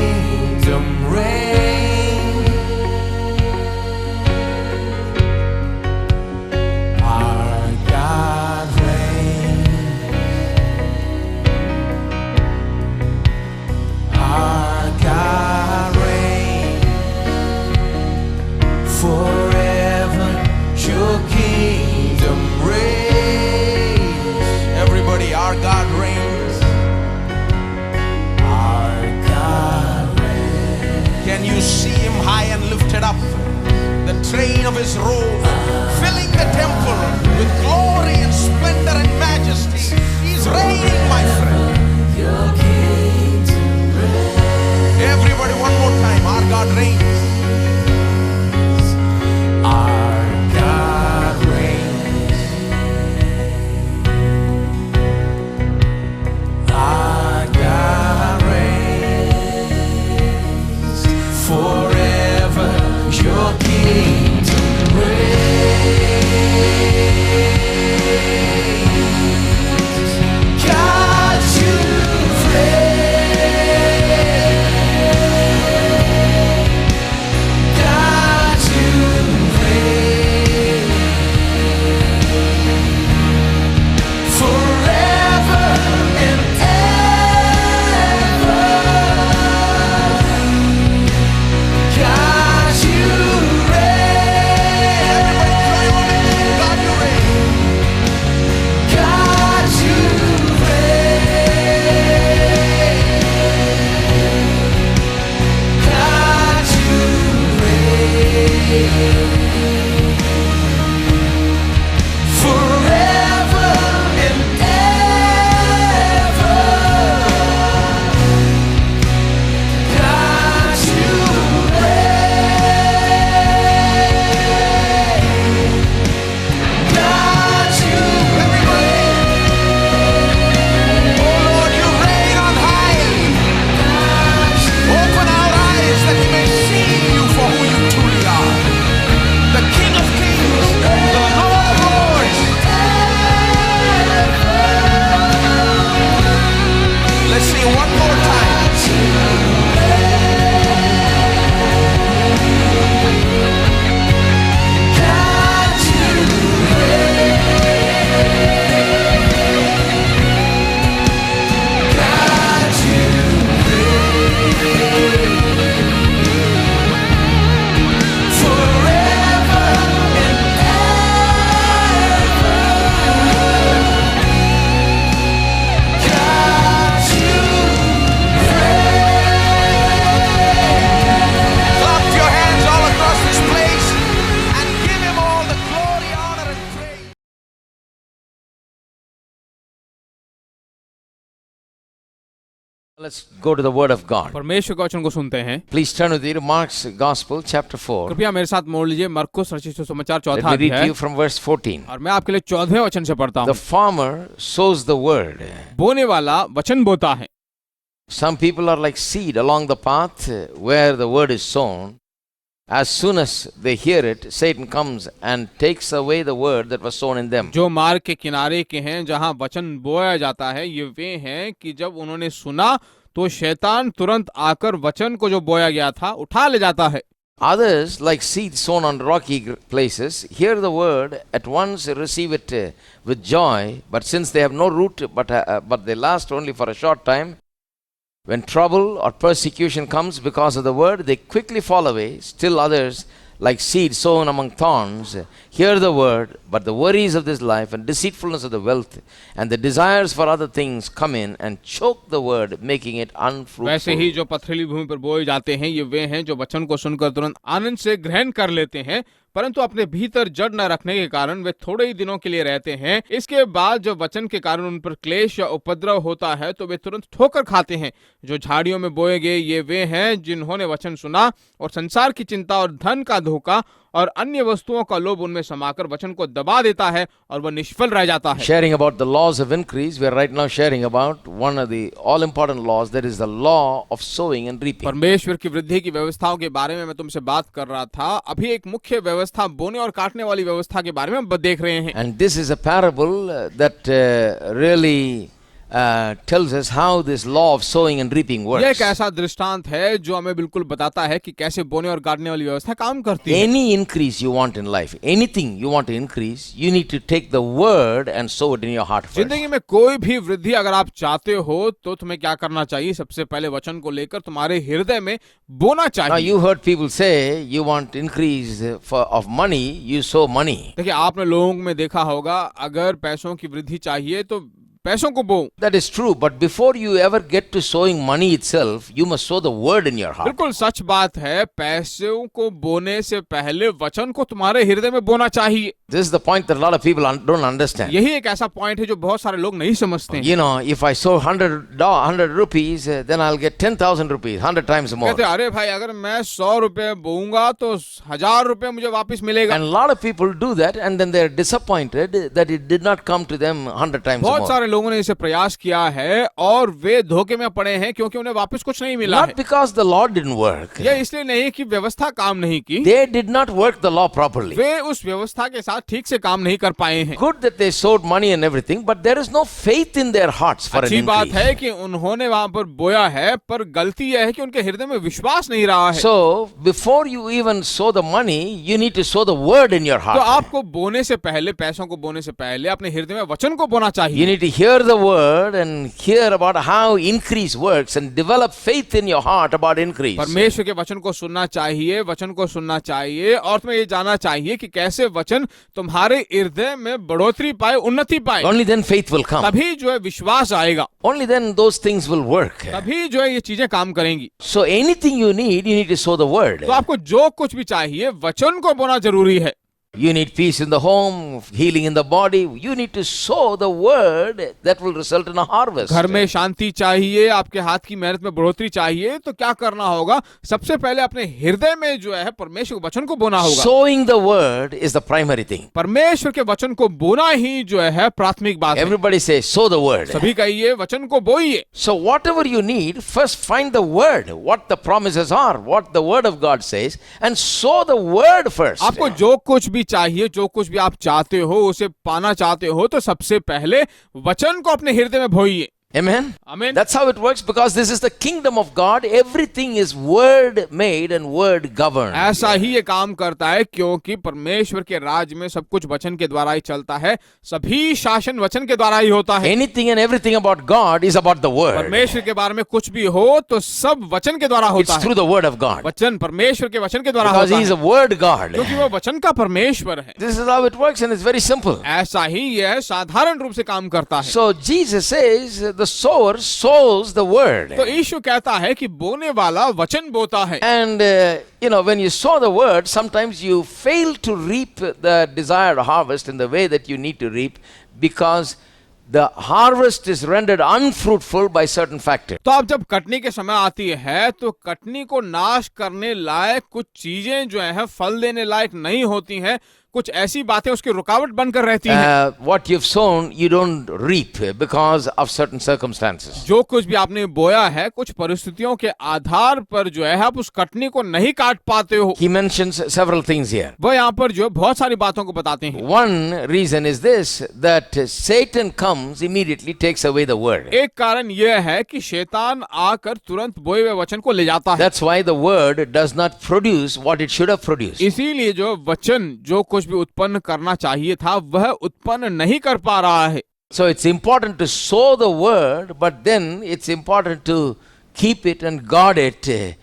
kingdom reign. Our God reigns. Our God reigns forever. Your kingdom reigns. Everybody, our God reigns. Our God reigns. Can you see him high and lifted up? The train of his robe filling the temple with glory and splendor and majesty. He's reigning, my friend. Your kingdom reigns. Everybody, one more time. Our God reigns. Our God reigns. Our God reigns forever. Your kingdom reigns. God, you reign. God, you reign forever and ever. God, you reign. God, you reign. God, you reign. God, you reign forever and ever. God, you reign. God, you reign. Oh Lord, you reign on high. Open our eyes that we may see you for who you truly are. The King of Kings, the Lord of Lords. Let's sing one more time. God, you reign. God, you reign forever and ever. God, you reign. Clap your hands all across this place and give him all the glory, honor, and praise. Let's go to the Word of God. परमेश्वर के वचन को सुनते हैं। Please turn with me to Mark's Gospel, chapter 4. कृपया मेरे साथ मोड़ लीजिए मरकुस रचित सुसमाचार Let चौथा me read to अध्याय you from verse 14. और मैं आपके लिए 14वें वचन से पढ़ता The हूँ। farmer sows the word. बोने वाला वचन बोता है। Some people are like seed along the path where the word is sown. As soon as they hear it, Satan comes and takes away the word that was sown in them. जो मार्ग के किनारे के हैं जहाँ वचन बोया जाता है, ये वे हैं कि जब उन्होंने सुना तो शैतान तुरंत आकर वचन को जो बोया गया था उठा ले जाता है। Others, like seeds sown on rocky places, hear the word, at once receive it with joy, but since they have no root, but they last only for a short time, when trouble or persecution comes because of the word, they quickly fall away. Still others, like seed sown among thorns, hear the word, but the worries of this life and deceitfulness of the wealth and the desires for other things come in and choke the word, making it unfruitful. वैसे ही जो पथरीली भूमि पर बोए जाते हैं, ये वे हैं जो वचन को सुनकर तुरंत आनंद से ग्रहण कर लेते हैं, परंतु अपने भीतर जड़ न रखने के कारण वे थोड़े ही दिनों के लिए रहते हैं। इसके बाद जब वचन के कारण उन पर क्लेश या उपद्रव होता है तो वे तुरंत ठोकर खाते हैं। जो झाड़ियों में बोए गए ये वे हैं जिन्होंने वचन सुना और संसार की चिंता और धन का धोखा और अन्य वस्तुओं का लोभ उनमें समाकर वचन को दबा देता है और वह निष्फल रह जाता है। Sharing about the laws of increase, we are right now sharing about one of the all important laws, that is the law of sowing and reaping. परमेश्वर की वृद्धि की व्यवस्थाओं के बारे में मैं तुमसे बात कर रहा था। अभी एक मुख्य व्यवस्था बोने और काटने वाली व्यवस्था के बारे में हम देख रहे हैं। And this is a parable that really tells us how this law of sowing and reaping यह works. एक ऐसा दृष्टांत है जो हमें बिल्कुल बताता है कि कैसे बोने और गाड़ने वाली व्यवस्था काम करती है। Any increase you want in life, anything you want to increase, you need to take the word and sow it in your heart first. जिंदगी में कोई भी वृद्धि अगर आप चाहते हो तो तुम्हें क्या करना चाहिए? सबसे पहले वचन को लेकर तुम्हारे हृदय में बोना Now चाहिए। you heard people say you want increase of money, you sow money. देखिए, आपने लोगों में देखा होगा, अगर पैसों की वृद्धि चाहिए तो पैसों को बो। That is true, but before you ever get to sowing money itself, you must sow the word in your heart. बिल्कुल सच बात है, पैसों को बोने से पहले वचन को तुम्हारे हृदय में बोना चाहिए। This is the point that a lot of people don't understand. यही एक ऐसा पॉइंट है जो बहुत सारे लोग नहीं समझते हैं। You know, if I sow 100 rupees, then I'll get 10,000 rupees, 100 times more. कहते अरे भाई, अगर मैं 100 रुपए बोऊंगा तो 1000 रुपए मुझे वापस मिलेगा। And a lot of people do that, and then they're disappointed that it did not come to them 100 times बहुत more. सारे लोगों ने इसे प्रयास किया है और वे धोखे में पड़े हैं क्योंकि उन्हें वापस कुछ नहीं मिला Not है। because the law didn't work. यह इसलिए नहीं कि व्यवस्था काम नहीं की, They did not work the law properly. वे उस व्यवस्था के साथ ठीक से काम नहीं कर पाए हैं। Good that they sowed money and everything, but there is no faith in their hearts for an अच्छी बात increase. है कि उन्होंने वहां पर बोया है, पर गलती यह है कि उनके हृदय में विश्वास नहीं रहा है। So, before you even sow the money, you need to sow the word in your तो heart. आपको बोने से पहले, पैसों को बोने से पहले अपने हृदय में वचन को बोना You चाहिए। need to hear the word and hear about how increase works and develop faith in your heart about increase. परमेश्वर के वचन को सुनना चाहिए, वचन को सुनना चाहिए और तुम्हें ये जानना चाहिए कि कैसे वचन तुम्हारे हृदय में बढ़ोतरी पाए, उन्नति पाए। Only then faith will come. तभी जो है विश्वास आएगा, Only then those things will work. तभी जो है ये चीजें काम करेंगी। So anything you need to sow the word. तो आपको जो कुछ भी चाहिए वचन को बोना जरूरी है। You need peace in the home, healing in the body. You need to sow the word that will result in a harvest. घर में शांति चाहिए, आपके हाथ की मेहनत में बढ़ोतरी चाहिए, तो क्या करना होगा? सबसे पहले अपने हृदय में जो है परमेश्वर के वचन को बोना होगा। Sowing the word is the primary thing. परमेश्वर के वचन को बोना ही जो है प्राथमिक बात है। Everybody say, sow the word. सभी कहिए वचन को बोइए। So whatever you need, first find the word, what the promises are, what the word of God says, and sow the word first. आपको जो कुछ भी चाहिए, जो कुछ भी आप चाहते हो, उसे पाना चाहते हो, तो सबसे पहले वचन को अपने हृदय में बोइए। Amen. Amen. That's how it works, because this is the kingdom of God. Everything is word made and word governed. ऐसा ही ये काम करता है क्योंकि परमेश्वर के राज में सब कुछ वचन के द्वारा ही चलता है, सभी शासन वचन के द्वारा ही होता है। Anything and everything about God is about the word. परमेश्वर के बारे में कुछ भी हो तो सब वचन के द्वारा होता It's है। through the word of God. वचन परमेश्वर के वचन के द्वारा Because होता He is a है, word God. क्योंकि वो वचन का परमेश्वर है। This is how it works, and it's very simple. ऐसा ही यह साधारण रूप से काम करता है। So Jesus says the sower sows the word. तो यीशु कहता है कि बोने वाला वचन बोता है। And when you sow the word, sometimes you fail to reap the desired harvest in the way that you need to reap, because the harvest is rendered unfruitful by certain factors. तो अब जब कटनी के समय आती है तो कटनी को नाश करने लायक कुछ चीजें जो है फल देने लायक नहीं होती हैं, कुछ ऐसी बातें उसकी रुकावट बनकर रहती हैं। What you've sown, you don't reap because of certain circumstances. जो कुछ भी आपने बोया है, कुछ परिस्थितियों के आधार पर जो है आप उस कटनी को नहीं काट पाते हो। He mentions several things here. वो यहाँ पर जो बहुत सारी बातों को बताते हैं। One reason is this, that Satan comes immediately, takes away the word. एक कारण यह है कि शैतान आकर तुरंत बोए हुए वचन को ले जाता है। That's why the word does not produce what it should have produced. इसीलिए जो वचन जो कुछ भी उत्पन्न करना चाहिए था वह उत्पन्न नहीं कर पा रहा है। So it's important to sow the word, but then it's important to keep it and guard it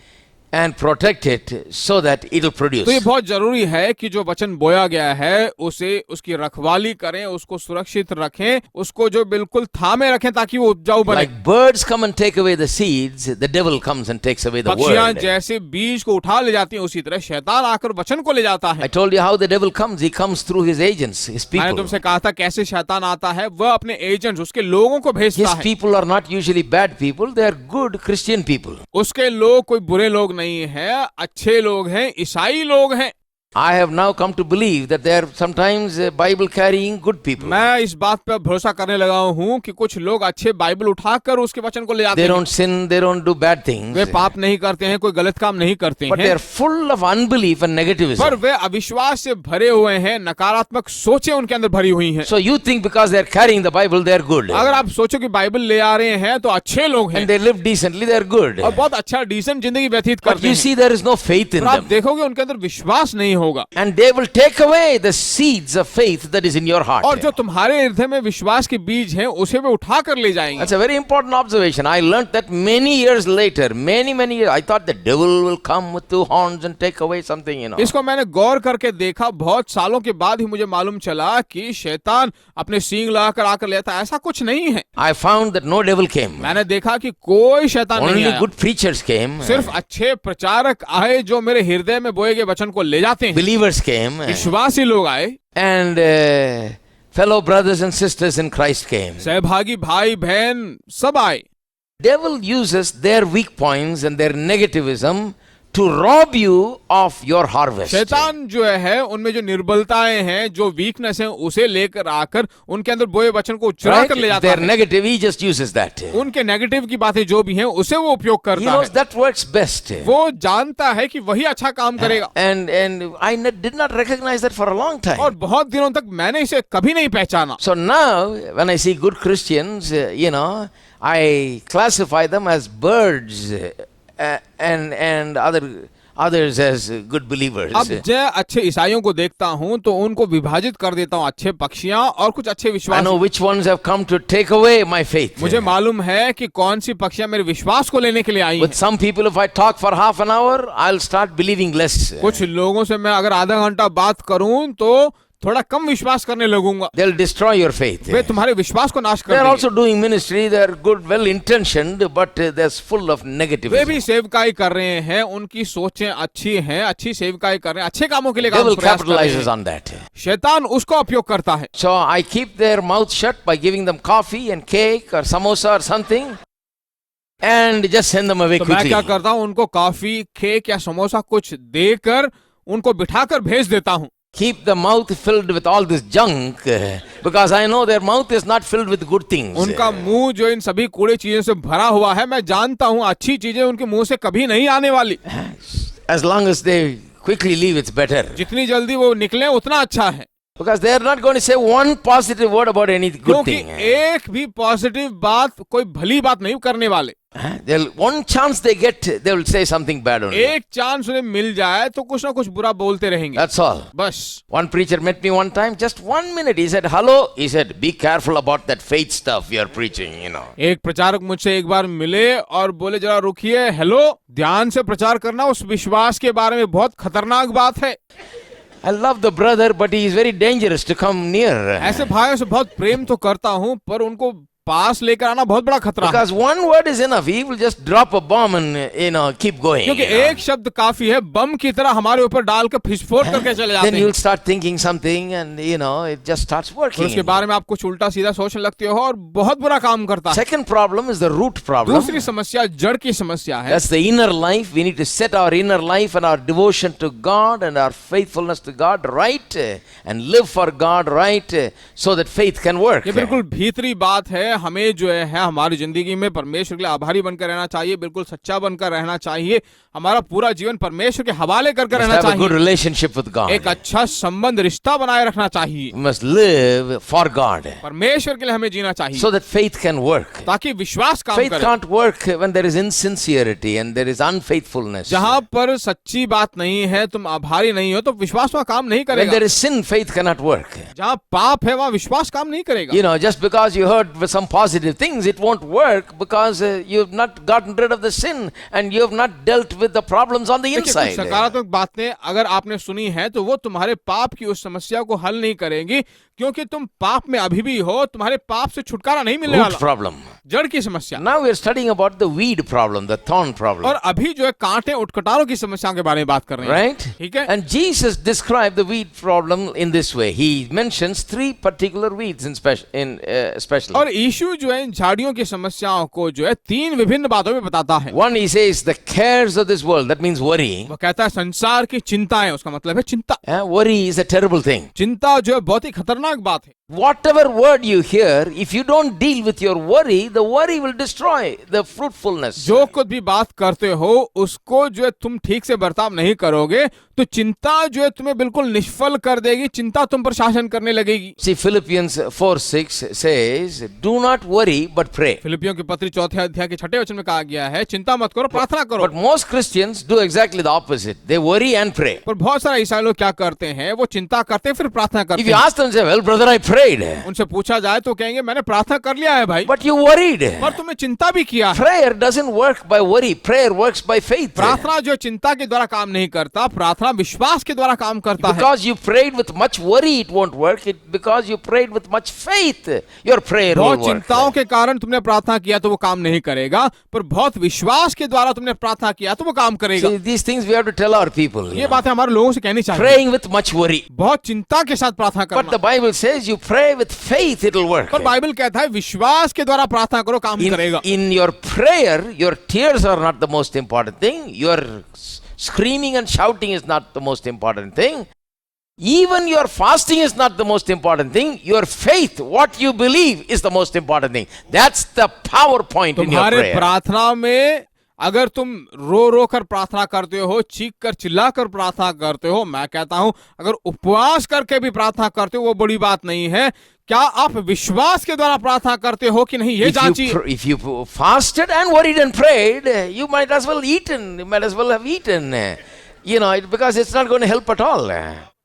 and protect it so that it'll produce. तो ये बहुत जरूरी है कि जो वचन बोया गया है उसे उसकी रखवाली करें, उसको सुरक्षित रखें, उसको जो बिल्कुल थामे रखें ताकि वो उपजाऊ बने। Like birds come and take away the seeds, the devil comes and takes away the पक्षियां word. जैसे बीज को उठा ले जाती हैं, उसी तरह शैतान आकर वचन को ले जाता है। I told you how the devil comes. He comes through his agents, his मैंने people. तुमसे कहा था कैसे शैतान आता है, वह अपने एजेंट्स, उसके लोगों को भेजता His है। people are not usually bad people. They are good Christian people. उसके लोग कोई बुरे लोग नहीं है, अच्छे लोग हैं, ईसाई लोग हैं। I have now come to believe that there are sometimes Bible carrying good people. मैं इस बात पर भरोसा करने लगा हूँ कि कुछ लोग अच्छे बाइबल उठाकर उसके वचन को ले आते They हैं। don't sin, they don't do bad things. वे पाप नहीं करते हैं, कोई गलत काम नहीं करते But they हैं, are full of unbelief and negativism. पर वे अविश्वास से भरे हुए हैं, नकारात्मक सोचें उनके अंदर भरी हुई हैं। So you think because they are carrying the Bible, they are good. अगर आप सोचो कि बाइबल ले आ रहे हैं तो अच्छे लोग हैं And they live decently, they are good. और बहुत अच्छा डिसेंट जिंदगी व्यतीत But करते you हैं, see, there is no faith in पर आप them. देखोगे उनके अंदर विश्वास नहीं होगा। And they will take away the seeds of faith that is in your heart. और जो तुम्हारे हृदय में विश्वास के बीज हैं उसे वे उठा कर ले जाएंगे। That's a very important observation. I learnt that many years later, many years. I thought the devil will come with two horns and take away something, इसको मैंने गौर करके देखा, बहुत सालों के बाद ही मुझे मालूम चला कि शैतान अपने सींग लगाकर आकर लेता, ऐसा कुछ नहीं है। I found that no devil came. मैंने देखा कि कोई शैतान नहीं Only आया, good preachers came. सिर्फ अच्छे प्रचारक आए जो मेरे हृदय में बोए गए वचन को ले जाते हैं। Believers came. विश्वासी लोग आए And fellow brothers and sisters in Christ came. सहभागी भाई बहन सब आए। Devil uses their weak points and their negativism to rob you of your harvest. शैतान जो है उनमें जो निर्बलताएं हैं, जो वीकनेस है, उसे लेकर आकर उनके अंदर बोए वचन को चुरा Right? कर ले जाता They're है। negative, he just uses that. उनके नेगेटिव की बातें जो भी हैं उसे वो उपयोग He करता knows है। that works best. वो जानता है कि वही अच्छा काम करेगा। And I did not recognize that for a long time. और बहुत दिनों तक मैंने इसे कभी नहीं पहचाना। So now, when I see good Christians, I classify them as birds and others as good believers. अब जब अच्छे ईसाइयों को देखता हूँ तो उनको विभाजित कर देता हूँ, अच्छे पक्षियाँ और कुछ अच्छे I विश्वासी। know which ones have come to take away my faith. मुझे मालूम है कि कौन सी पक्षियाँ मेरे विश्वास को लेने के लिए आई हैं। With some people, if I talk for half an hour, I'll start believing less. कुछ लोगों से मैं अगर आधा घंटा बात करूं तो थोड़ा कम विश्वास करने लगूंगा। They'll destroy your faith. वे तुम्हारे विश्वास को नाश कर They're देंगे। also doing ministry. They're good, well-intentioned, but they're full of way negativism. भी सेवकाई कर रहे हैं, उनकी सोचें अच्छी हैं, अच्छी सेवकाई कर रहे हैं, अच्छे कामों के लिए Devil प्रयास कर रहे capitalizes हैं। on that. शैतान उसका उपयोग करता है। So I keep their mouth shut by giving them coffee and cake or samosa or something, and just send them away तो मैं quickly. क्या करता हूँ, उनको कॉफी, केक या समोसा कुछ देकर उनको बिठाकर भेज देता हूँ। Keep the mouth filled with all this junk, because I know their mouth is not filled with good things. उनका मुंह जो इन सभी कूड़े चीजों से भरा हुआ है, मैं जानता हूँ अच्छी चीजें उनके मुंह से कभी नहीं आने वाली। As long as they quickly leave, it's better. जितनी जल्दी वो निकले उतना अच्छा है, Because they are not going to say one positive word about any good क्योंकि thing. एक भी पॉजिटिव बात, कोई भली बात नहीं करने वाले। One chance they get, they will say something bad only. एक चांस उन्हें मिल जाए तो कुछ ना कुछ बुरा बोलते रहेंगे। That's all. बस। One preacher met me one time, just 1 minute. He said, hello. He said, be careful about that faith stuff you're preaching, एक प्रचारक मुझसे एक बार मिले और बोले, जरा रुकिए, हेलो, ध्यान से प्रचार करना, उस विश्वास के बारे में बहुत खतरनाक बात है। I love the brother, but he is very dangerous to come near. ऐसे भाइयों से बहुत प्रेम तो करता हूँ, पर उनको पास लेकर आना बहुत बड़ा खतरा है। Because one word is enough. He will just drop a bomb and keep going. क्योंकि एक शब्द काफी है, बम की तरह हमारे ऊपर डाल कर फिसफोट करके चले जाते Then हैं। you'll start thinking something, and it just starts तो working. उसके बारे में आप कुछ उल्टा सीधा सोचने लगते हो और बहुत बुरा काम करता है। Second problem is the root problem. दूसरी समस्या जड़ की समस्या है। That's the inner life. We need to set our inner life and our devotion to God and our faithfulness to God right, and live for God right, so that faith can work. ये बिल्कुल भीतरी बात है। हमें जो है हमारी जिंदगी में परमेश्वर के लिए आभारी बनकर रहना चाहिए, बिल्कुल सच्चा बनकर रहना चाहिए, हमारा पूरा जीवन परमेश्वर के हवाले कर रहना Have a good चाहिए, relationship with God. एक अच्छा संबंध, रिश्ता बनाए रखना चाहिए। We must live for God, परमेश्वर के लिए हमें जीना चाहिए, so that faith can work. ताकि विश्वास काम Faith करे। can't work when there is insincerity and there is unfaithfulness. जहाँ पर सच्ची बात नहीं है, तुम आभारी नहीं हो, तो विश्वास वहाँ काम नहीं When करेगा। there is sin, faith cannot work. जहाँ पाप है वहाँ विश्वास काम नहीं करेगा। Just because you heard some positive things, it won't work, because you've not gotten rid of the sin and you have not dealt with the problems on the देखिए, कुछ inside. सकारात्मक बातें अगर आपने सुनी है तो वो तुम्हारे पाप की उस समस्या को हल नहीं करेंगी, क्योंकि तुम पाप में अभी भी हो, तुम्हारे पाप से छुटकारा नहीं मिलने Root वाला। problem. जड़ की समस्या। Now we are studying about the weed problem, the thorn problem. और अभी जो है कांटे उठकटारों की समस्या के बारे में बात कर रहे हैं, Right? ठीक है। And Jesus described the weed problem in this way. He mentions 3 particular weeds in special. और यीशु जो है इन झाड़ियों की समस्याओं को जो है 3 विभिन्न बातों में बताता है। One, he says the cares of this world, that means worry. वो कहता है संसार की चिंताएं, उसका मतलब है चिंता। Worry is a terrible thing. चिंता जो है बहुत ही खतरनाक बात है। Whatever word you hear, if you don't deal with your worry, the worry will destroy the fruitfulness. जो कुछ भी बात करते हो उसको जो है तुम ठीक से बर्ताव नहीं करोगे तो चिंता जो है तुम्हें बिल्कुल निष्फल कर देगी, चिंता तुम पर शासन करने लगेगी। See, Philippians 4:6 says, do not worry but pray. फिलिपियों की पत्री 4 अध्याय के 6 वचन में कहा गया है, चिंता मत करो, प्रार्थना करो। But most Christians do exactly the opposite. They worry and pray. पर बहुत सारे ईसाई लोग क्या करते हैं, वो चिंता करते हैं फिर प्रार्थना करते If you हैं। ask them, say, well, brother, I prayed. उनसे पूछा जाए तो कहेंगे मैंने प्रार्थना कर लिया है भाई, But you worried. पर तुमने चिंता भी किया है। Prayer doesn't work by worry. Prayer works by faith. प्रार्थना जो चिंता के द्वारा काम नहीं करता, प्रार्थना विश्वास के द्वारा काम करता है। Because you prayed with much worry, it won't work. Because you prayed with much faith, your prayer will बहुत work. चिंताओं के कारण तुमने प्रार्थना किया तो वो काम नहीं करेगा, पर बहुत विश्वास के द्वारा तुमने प्रार्थना किया तो वो काम करेगा। See, these things we have to tell our people. ये बातें हमारे लोगों से कहनी चाहिए। Praying with much worry. बहुत चिंता के साथ प्रार्थना But the करना, Bible says you pray with faith, it will work. पर बाइबल कहता है विश्वास के द्वारा प्रार्थना करो, काम करेगा। In your prayer, your tears are not the most important thing. Your screaming and shouting is not the most important thing. Even your fasting is not the most important thing. Your faith, what you believe, is the most important thing. That's the power point in your तुम्हारे prayer. प्रार्थना में अगर तुम रो रो कर प्रार्थना करते हो, चीख कर चिल्ला कर प्रार्थना करते हो, मैं कहता हूं अगर उपवास करके भी प्रार्थना करते हो वो बड़ी बात नहीं है। क्या आप विश्वास के द्वारा प्रार्थना करते हो कि नहीं, ये जांचिए। If you fasted and worried and prayed, you might as well eaten. You might as well have eaten. Because it's not going to help at all.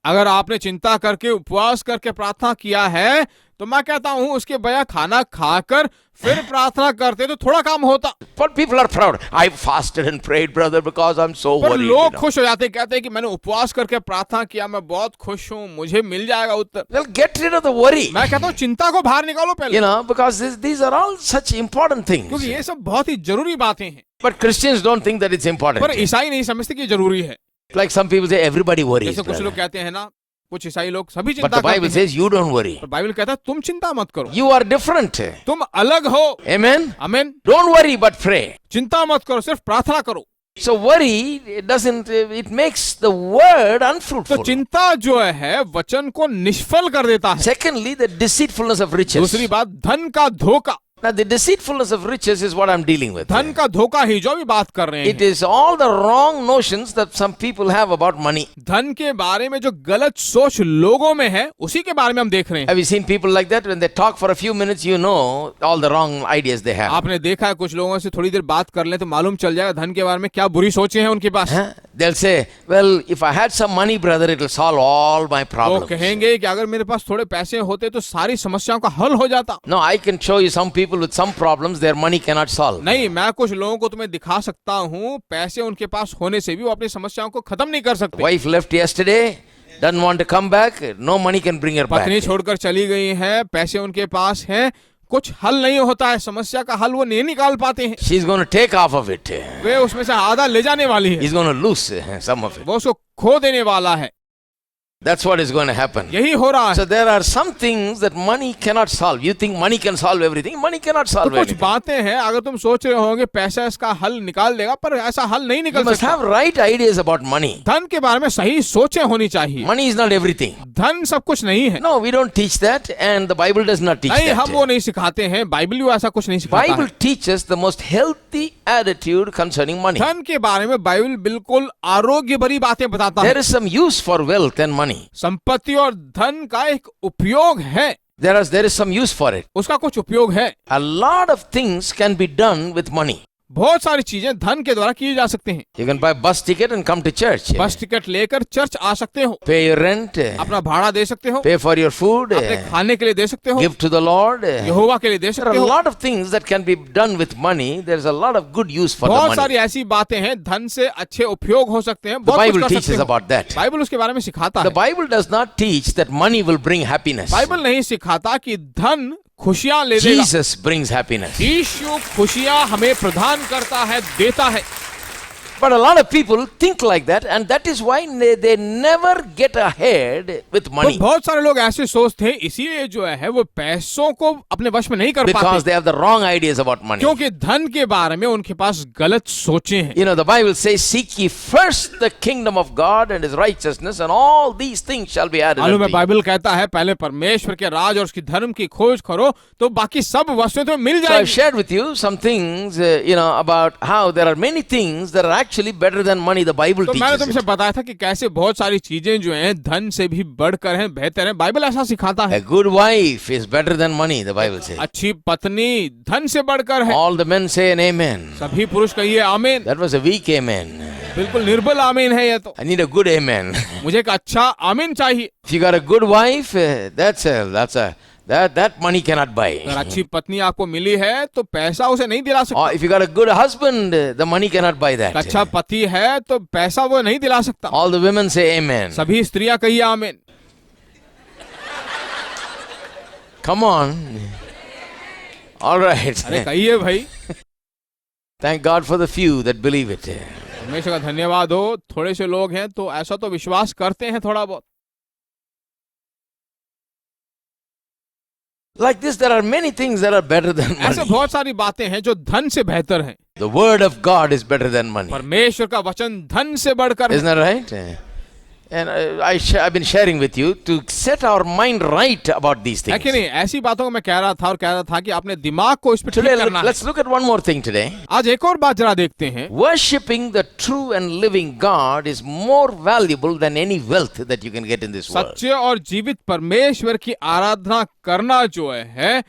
अगर आपने चिंता करके उपवास करके प्रार्थना किया है तो मैं कहता हूं उसके बजाय खाना खाकर फिर प्रार्थना करते तो थोड़ा काम होता। But people are proud. I fasted and prayed, brother, because I'm so पर worried. लोग खुश हो जाते, कहते हैं कि मैंने उपवास करके प्रार्थना किया, मैं बहुत खुश हूं, मुझे मिल जाएगा उत्तर। Well, get rid of the worry. मैं कहता हूं चिंता को बाहर निकालो पहले, Because these are all such important things. क्योंकि ये सब बहुत ही जरूरी बातें हैं। But Christians don't think that it's important. पर ईसाई नहीं समझते कि जरूरी है। Like some people say, everybody worries. जैसे कुछ brother. लोग कहते हैं ना, कुछ ईसाई लोग सभी But चिंता the Bible करते हैं, says you don't worry. पर बाइबल कहता है तुम चिंता मत करो, You are different. तुम अलग हो। Amen? आमीन। Don't worry, but pray. चिंता मत करो, सिर्फ प्रार्थना करो। So worry, it makes the word तो unfruitful. चिंता जो है वचन को निष्फल कर देता है। Secondly, the deceitfulness of riches. दूसरी बात धन का धोखा। Now, the deceitfulness of riches is what I'm dealing with. धन का धोखा ही जो भी बात कर रहे It हैं। is all the wrong notions that some people have about money. धन के बारे में जो गलत सोच लोगों में है उसी के बारे में हम देख रहे हैं। Have you seen people like that? When they talk for a few minutes, you know all the wrong ideas they have. आपने देखा है कुछ लोगों से थोड़ी देर बात कर ले तो मालूम चल जाएगा धन के बारे में क्या बुरी सोचें हैं उनके पास। Huh? They'll say, well, if I had some money, brother, it will solve all my वो problems. कहेंगे कि अगर मेरे पास थोड़े पैसे होते तो सारी समस्याओं का हल हो जाता। No, I can show you some people with some problems their money cannot solve. नहीं, मैं कुछ लोगों को तुम्हें दिखा सकता हूँ, पैसे उनके पास होने से भी वो अपनी समस्याओं को खत्म नहीं कर सकते। Wife left yesterday, doesn't want to come back, no money can bring her back. पत्नी छोड़कर चली गई है, पैसे उनके पास हैं, कुछ हल नहीं होता है, समस्या का हल वो नहीं निकाल पाते हैं। She's going to take half of it. वे उसमें से आधा ले जाने वाली है, He's going to lose some of it. वो उसको खो देने वाला है। That's what is going to happen. यही हो रहा है। So there are some things that money cannot solve. You think money can solve everything? Money cannot solve तो कुछ anything. बातें हैं, अगर तुम सोच रहे होगे पैसा इसका हल निकाल देगा, पर ऐसा हल नहीं You निकल must सकता। have right ideas about money. धन के बारे में सही सोचें होनी चाहिए। Money is not everything. धन सब कुछ नहीं है। No, we don't teach that, and the Bible does not teach नहीं, हम वो that. नहीं सिखाते हैं, बाइबल भी ऐसा कुछ नहीं सिखाता Bible है। teaches the most healthy attitude concerning money. धन के बारे में बाइबल बिल्कुल आरोग्य भरी बातें बताता There है। is some use for wealth and money. संपत्ति और धन का एक उपयोग है, There is some use for it. उसका कुछ उपयोग है। A lot of things can be done with money. बहुत सारी चीजें धन के द्वारा की जा सकते हैं। You can buy bus ticket and come to church. बस टिकट लेकर चर्च आ सकते हो, Pay your rent. अपना भाड़ा दे सकते हो, Pay for your food. अपने खाने के लिए दे सकते हो, Give to the Lord. There यहोवा के लिए दे are सकते a हो। lot of things that can be done with money. There's a lot of good use for the बहुत money. सारी ऐसी बातें हैं, धन से अच्छे उपयोग हो सकते हैं, The बहुत कुछ Bible कर सकते teaches हो। about that. बाइबल उसके बारे में सिखाता The है। Bible does not teach that money will bring happiness. Bible नहीं सिखाता कि धन खुशियां ले देगा। Jesus brings happiness. यीशु खुशियां हमें प्रदान करता है, देता है। But a lot of people think like that, and that is why they never get ahead with तो money. बहुत सारे लोग ऐसे सोचते हैं, इसीलिए जो है वो पैसों को अपने वश में नहीं कर Because पाते, they have the wrong ideas about money. क्योंकि धन के बारे में उनके पास गलत सोचें हैं। You know, the Bible says, seek ye first the kingdom of God and his righteousness, and all these things shall be added मालूम है, unto you. बाइबल कहता है पहले परमेश्वर के राज और उसकी धर्म की खोज करो तो बाकी सब वस्तुएं तो मिल So I've जाएंगी। shared with you some things, about how there are many things that are actually better than money. The Bible तो मैंने teaches तुमसे it. बताया था कि कैसे बहुत सारी चीजें जो हैं धन से भी बढ़कर हैं, बेहतर हैं। बाइबल ऐसा सिखाता है। A good wife is better than money, the Bible says. अच्छी पत्नी धन से बढ़कर है। All the men say an amen. सभी पुरुष कहिए आमीन। That was a weak amen. बिल्कुल निर्बल आमीन है ये तो। I need a good amen. मुझे एक अच्छा आमीन चाहिए। If you got a good wife, that money cannot buy. अगर अच्छी पत्नी आपको मिली है तो पैसा उसे नहीं दिला Or सकता। if you got a good husband, the money cannot buy that. अच्छा पति है तो पैसा वो नहीं दिला सकता। All the women say amen. सभी स्त्रियां कहिए आमीन। Come on. All right. अरे कहिए भाई। Thank God for the few that believe it. परमेश्वर का धन्यवाद हो, थोड़े से लोग हैं तो ऐसा तो विश्वास करते हैं थोड़ा बहुत। Like this, there are many things that are better than ऐसे money. बहुत सारी बातें हैं जो धन से बेहतर हैं। The word of God is better than money. परमेश्वर का वचन धन से बढ़कर है। Isn't that right? And I've been sharing with you to set our mind right about these है things. कि नहीं? ऐसी बातों को मैं कह रहा था और कह रहा था कि आपने दिमाग को इस पर ठीक Today, करना है। let's look at one more thing today. आज एक और बात जरा देखते हैं। Worshipping the true and living God is more valuable than any wealth that you can get in this world. सच्चे और जीवित परमेश्वर की आराधना करना जो है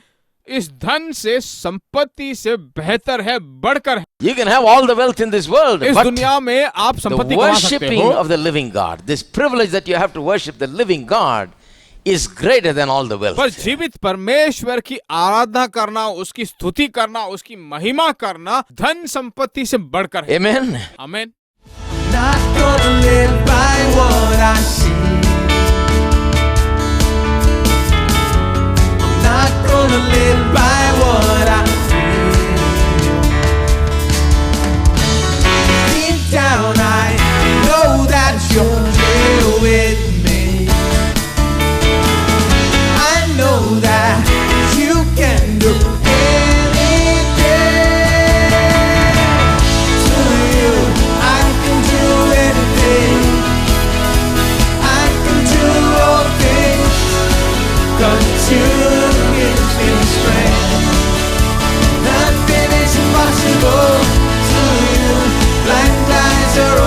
इस धन से, संपत्ति से बेहतर है, बढ़कर है। You can have all the wealth in this world, इस but दुनिया में आप the संपत्ति कमा सकते worshipping हो, of the living God, this privilege that you have to worship the living God, is greater than all the wealth. पर जीवित परमेश्वर की आराधना करना, उसकी स्तुति करना, उसकी महिमा करना धन संपत्ति से बढ़कर है। Amen. आमीन। Not gonna live by what I see. I'm not gonna live by what I feel. Deep down I know that you're here with me. I know that you can do anything. To you I can do anything. I can do all things, 'cause you give me strength. Nothing is impossible to you. Blind eyes are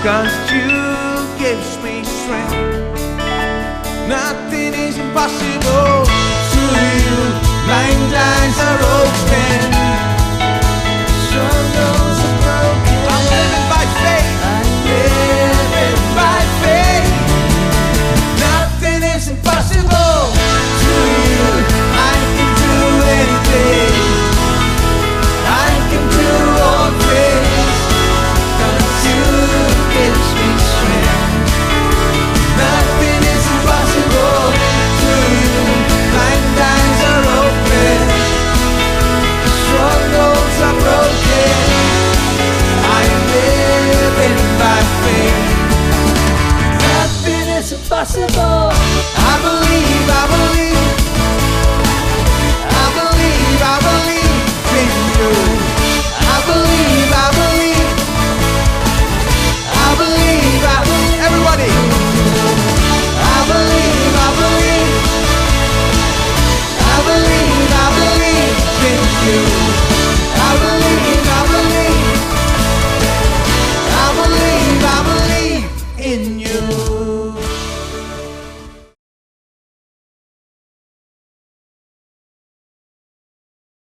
'cause you gives me strength. Nothing is impossible to you. Blind eyes are